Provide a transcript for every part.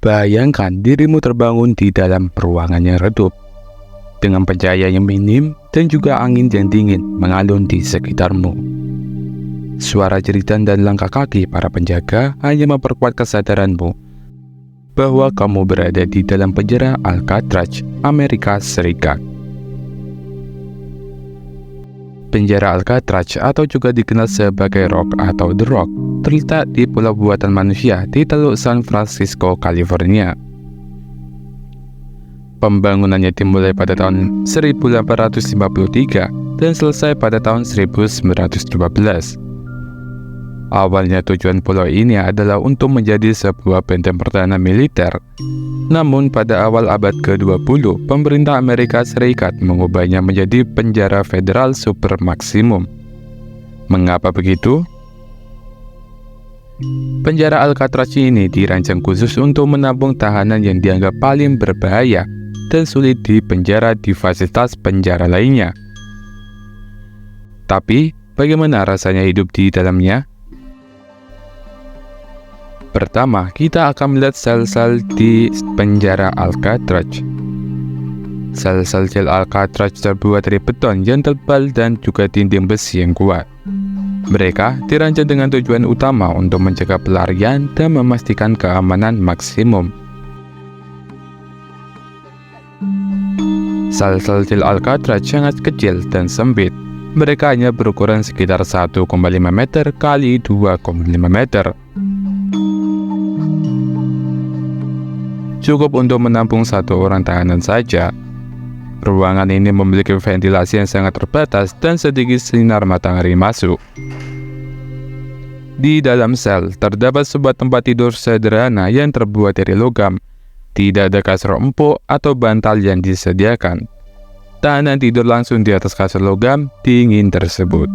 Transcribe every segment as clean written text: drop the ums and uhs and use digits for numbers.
Bayangkan dirimu terbangun di dalam ruangan yang redup, dengan pencahayaan yang minim dan juga angin yang dingin mengalun di sekitarmu. Suara jeritan dan langkah kaki para penjaga hanya memperkuat kesadaranmu bahwa kamu berada di dalam penjara Alcatraz, Amerika Serikat. Penjara Alcatraz atau juga dikenal sebagai Rock atau The Rock terletak di pulau buatan manusia di Teluk San Francisco, California. Pembangunannya dimulai pada tahun 1853 dan selesai pada tahun 1912. Awalnya tujuan pulau ini adalah untuk menjadi sebuah benteng pertahanan militer. Namun pada awal abad ke-20, pemerintah Amerika Serikat mengubahnya menjadi penjara federal super maksimum. Mengapa begitu? Penjara Alcatraz ini dirancang khusus untuk menampung tahanan yang dianggap paling berbahaya dan sulit dipenjara di fasilitas penjara lainnya. Tapi, bagaimana rasanya hidup di dalamnya? Pertama, kita akan melihat sel-sel di penjara Alcatraz. Sel-sel Alcatraz terbuat dari beton yang tebal dan juga dinding besi yang kuat. Mereka dirancang dengan tujuan utama untuk mencegah pelarian dan memastikan keamanan maksimum. Sel-sel Alcatraz sangat kecil dan sempit. Mereka hanya berukuran sekitar 1,5 meter kali 2,5 meter. Cukup untuk menampung satu orang tahanan saja. Ruangan ini memiliki ventilasi yang sangat terbatas dan sedikit sinar matahari masuk. Di dalam sel, terdapat sebuah tempat tidur sederhana yang terbuat dari logam. Tidak ada kasur empuk atau bantal yang disediakan. Tahanan tidur langsung di atas kasur logam dingin tersebut.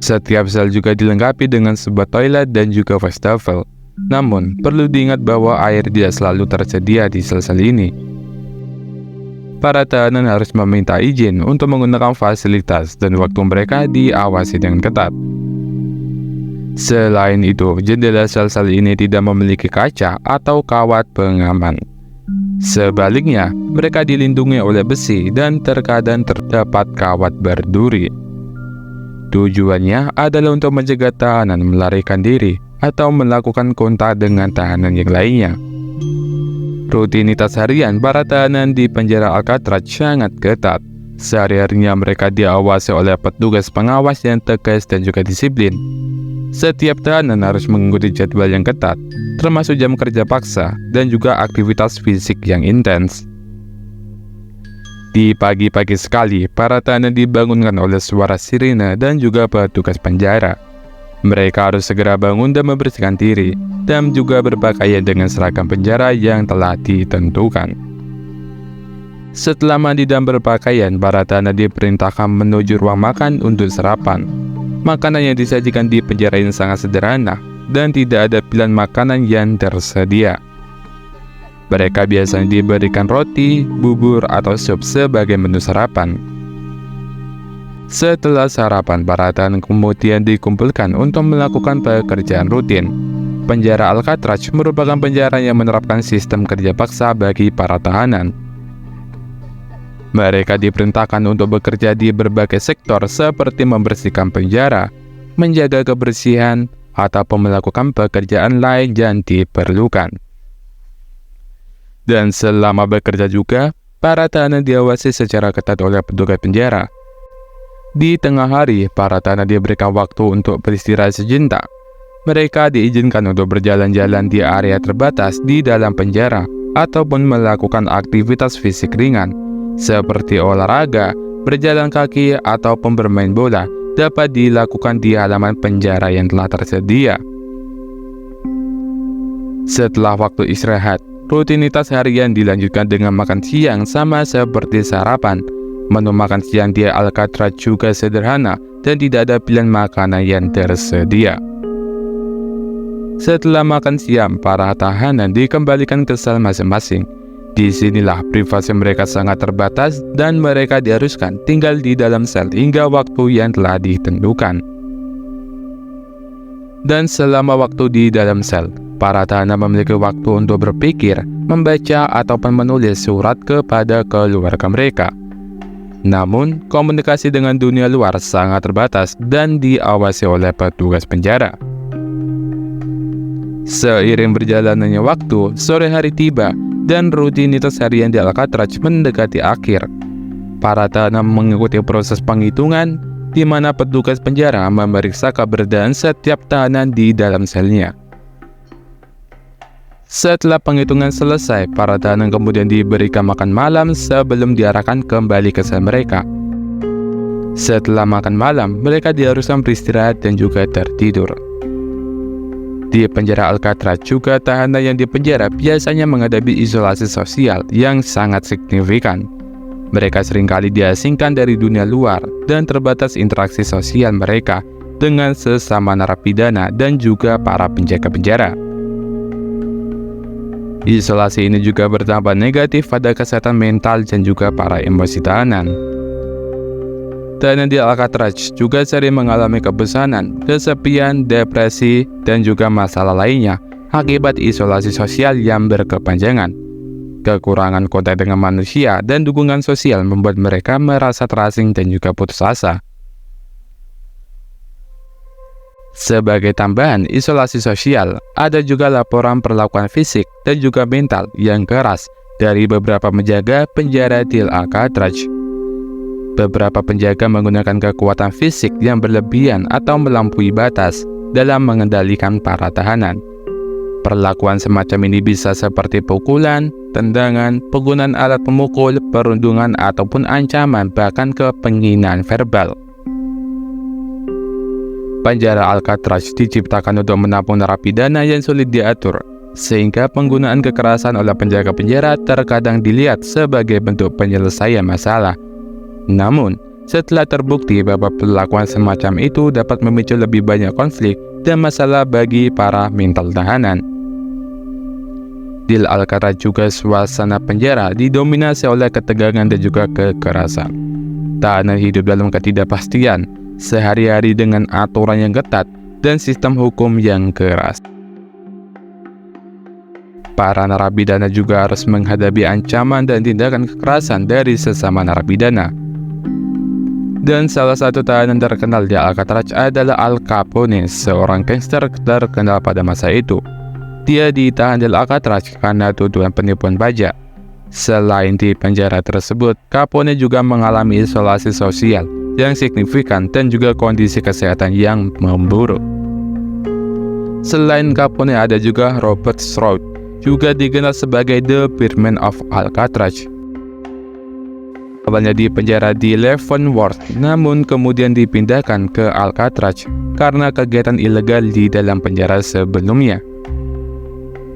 Setiap sel juga dilengkapi dengan sebuah toilet dan juga wastafel. Namun, perlu diingat bahwa air tidak selalu tersedia di sel-sel ini. Para tahanan harus meminta izin untuk menggunakan fasilitas dan waktu mereka diawasi dengan ketat. Selain itu, jendela sel-sel ini tidak memiliki kaca atau kawat pengaman. Sebaliknya, mereka dilindungi oleh besi dan terkadang terdapat kawat berduri. Tujuannya adalah untuk mencegah tahanan melarikan diri atau melakukan kontak dengan tahanan yang lainnya. Rutinitas harian para tahanan di penjara Alcatraz sangat ketat. Sehari-harinya mereka diawasi oleh petugas pengawas yang tegas dan juga disiplin. Setiap tahanan harus mengikuti jadwal yang ketat, termasuk jam kerja paksa dan juga aktivitas fisik yang intens. Di pagi-pagi sekali, para tahanan dibangunkan oleh suara sirine dan juga petugas penjara. Mereka harus segera bangun dan membersihkan diri, dan juga berpakaian dengan seragam penjara yang telah ditentukan. Setelah mandi dan berpakaian, para tahanan diperintahkan menuju ruang makan untuk sarapan. Makanan yang disajikan di penjara ini sangat sederhana, dan tidak ada pilihan makanan yang tersedia. Mereka biasanya diberikan roti, bubur, atau sup sebagai menu sarapan. Setelah sarapan, para tahanan kemudian dikumpulkan untuk melakukan pekerjaan rutin. Penjara Alcatraz merupakan penjara yang menerapkan sistem kerja paksa bagi para tahanan. Mereka diperintahkan untuk bekerja di berbagai sektor seperti membersihkan penjara, menjaga kebersihan, ataupun melakukan pekerjaan lain yang diperlukan. Dan selama bekerja juga, para tahanan diawasi secara ketat oleh petugas penjara. Di tengah hari, para tahanan diberikan waktu untuk beristirahat sejenak. Mereka diizinkan untuk berjalan-jalan di area terbatas di dalam penjara, ataupun melakukan aktivitas fisik ringan, seperti olahraga, berjalan kaki, ataupun bermain bola, dapat dilakukan di halaman penjara yang telah tersedia. Setelah waktu istirahat, rutinitas harian dilanjutkan dengan makan siang sama seperti sarapan. Menu makan siang di Alcatraz juga sederhana dan tidak ada pilihan makanan yang tersedia. Setelah makan siang, para tahanan dikembalikan ke sel masing-masing. Disinilah privasi mereka sangat terbatas dan mereka diharuskan tinggal di dalam sel hingga waktu yang telah ditentukan. Dan selama waktu di dalam sel, para tahanan memiliki waktu untuk berpikir, membaca, ataupun menulis surat kepada keluarga mereka. Namun, komunikasi dengan dunia luar sangat terbatas dan diawasi oleh petugas penjara. Seiring berjalannya waktu, sore hari tiba, dan rutinitas harian di Alcatraz mendekati akhir. Para tahanan mengikuti proses penghitungan, di mana petugas penjara memeriksa keberadaan setiap tahanan di dalam selnya. Setelah penghitungan selesai, para tahanan kemudian diberikan makan malam sebelum diarahkan kembali ke sel mereka. Setelah makan malam, mereka diharuskan beristirahat dan juga tertidur. Di penjara Alcatraz juga tahanan yang dipenjara biasanya menghadapi isolasi sosial yang sangat signifikan. Mereka seringkali diasingkan dari dunia luar dan terbatas interaksi sosial mereka dengan sesama narapidana dan juga para penjaga penjara. Isolasi ini juga berdampak negatif pada kesehatan mental dan juga para emosi tahanan. Tahanan di Alcatraz juga sering mengalami kebosanan, kesepian, depresi, dan juga masalah lainnya akibat isolasi sosial yang berkepanjangan. Kekurangan kontak dengan manusia dan dukungan sosial membuat mereka merasa terasing dan juga putus asa. Sebagai tambahan isolasi sosial, ada juga laporan perlakuan fisik dan juga mental yang keras dari beberapa penjaga penjara di Alcatraz. Beberapa penjaga menggunakan kekuatan fisik yang berlebihan atau melampaui batas dalam mengendalikan para tahanan. Perlakuan semacam ini bisa seperti pukulan, tendangan, penggunaan alat pemukul, perundungan, ataupun ancaman, bahkan ke penghinaan verbal. Penjara Alcatraz diciptakan untuk menampung narapidana yang sulit diatur, sehingga penggunaan kekerasan oleh penjaga penjara terkadang dilihat sebagai bentuk penyelesaian masalah. Namun, setelah terbukti bahwa perlakuan semacam itu dapat memicu lebih banyak konflik dan masalah bagi para mental tahanan. Di Alcatraz juga suasana penjara didominasi oleh ketegangan dan juga kekerasan. Tahanan hidup dalam ketidakpastian sehari-hari dengan aturan yang ketat dan sistem hukum yang keras. Para narapidana juga harus menghadapi ancaman dan tindakan kekerasan dari sesama narapidana. Dan salah satu tahanan terkenal di Alcatraz adalah Al Capone, seorang gangster terkenal pada masa itu. Dia ditahan di Alcatraz karena tuduhan penipuan pajak. Selain di penjara tersebut, Capone juga mengalami isolasi sosial yang signifikan dan juga kondisi kesehatan yang memburuk. Selain Capone, ada juga Robert Stroud, juga dikenal sebagai The Birdman of Alcatraz. Awalnya di penjara di Leavenworth, namun kemudian dipindahkan ke Alcatraz karena kegiatan ilegal di dalam penjara sebelumnya.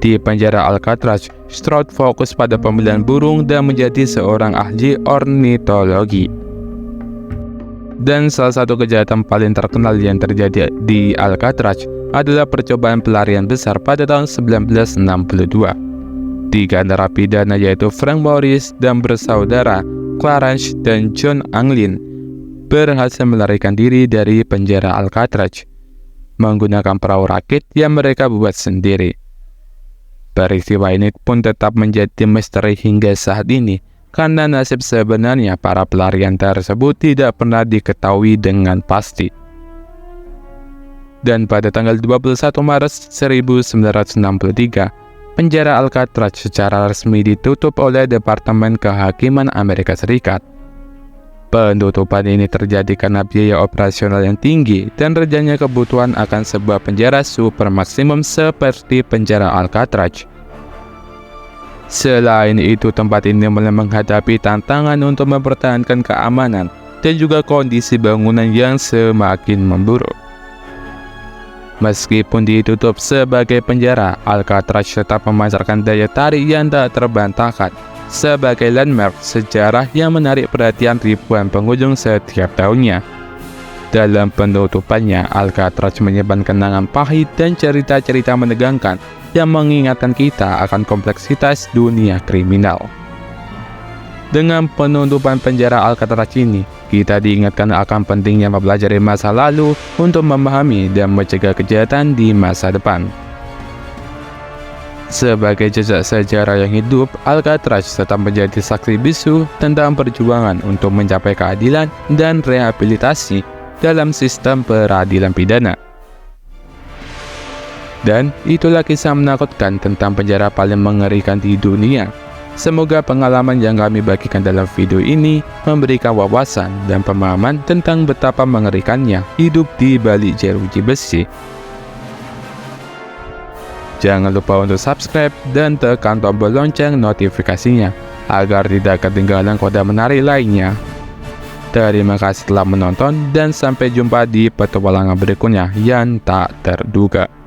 Di penjara Alcatraz, Stroud fokus pada pemilihan burung dan menjadi seorang ahli ornitologi. Dan salah satu kejahatan paling terkenal yang terjadi di Alcatraz adalah percobaan pelarian besar pada tahun 1962. 3 narapidana yaitu Frank Morris dan bersaudara Clarence dan John Anglin berhasil melarikan diri dari penjara Alcatraz menggunakan perahu rakit yang mereka buat sendiri. Peristiwa ini pun tetap menjadi misteri hingga saat ini karena nasib sebenarnya para pelarian tersebut tidak pernah diketahui dengan pasti. Dan pada tanggal 21 Maret 1963, penjara Alcatraz secara resmi ditutup oleh Departemen Kehakiman Amerika Serikat. Penutupan ini terjadi karena biaya operasional yang tinggi dan rencananya kebutuhan akan sebuah penjara super maksimum seperti penjara Alcatraz. Selain itu, tempat ini mulai menghadapi tantangan untuk mempertahankan keamanan dan juga kondisi bangunan yang semakin memburuk. Meskipun ditutup sebagai penjara, Alcatraz tetap memancarkan daya tarik yang tak terbantahkan sebagai landmark sejarah yang menarik perhatian ribuan pengunjung setiap tahunnya. Dalam penutupannya, Alcatraz menyimpan kenangan pahit dan cerita-cerita menegangkan yang mengingatkan kita akan kompleksitas dunia kriminal. Dengan penutupan penjara Alcatraz ini, kita diingatkan akan pentingnya mempelajari masa lalu untuk memahami dan mencegah kejahatan di masa depan. Sebagai jejak sejarah yang hidup, Alcatraz tetap menjadi saksi bisu tentang perjuangan untuk mencapai keadilan dan rehabilitasi dalam sistem peradilan pidana. Dan itulah kisah menakutkan tentang penjara paling mengerikan di dunia. Semoga pengalaman yang kami bagikan dalam video ini memberikan wawasan dan pemahaman tentang betapa mengerikannya hidup di balik jeruji besi. Jangan lupa untuk subscribe dan tekan tombol lonceng notifikasinya agar tidak ketinggalan kode menarik lainnya. Terima kasih telah menonton dan sampai jumpa di petualangan berikutnya yang tak terduga.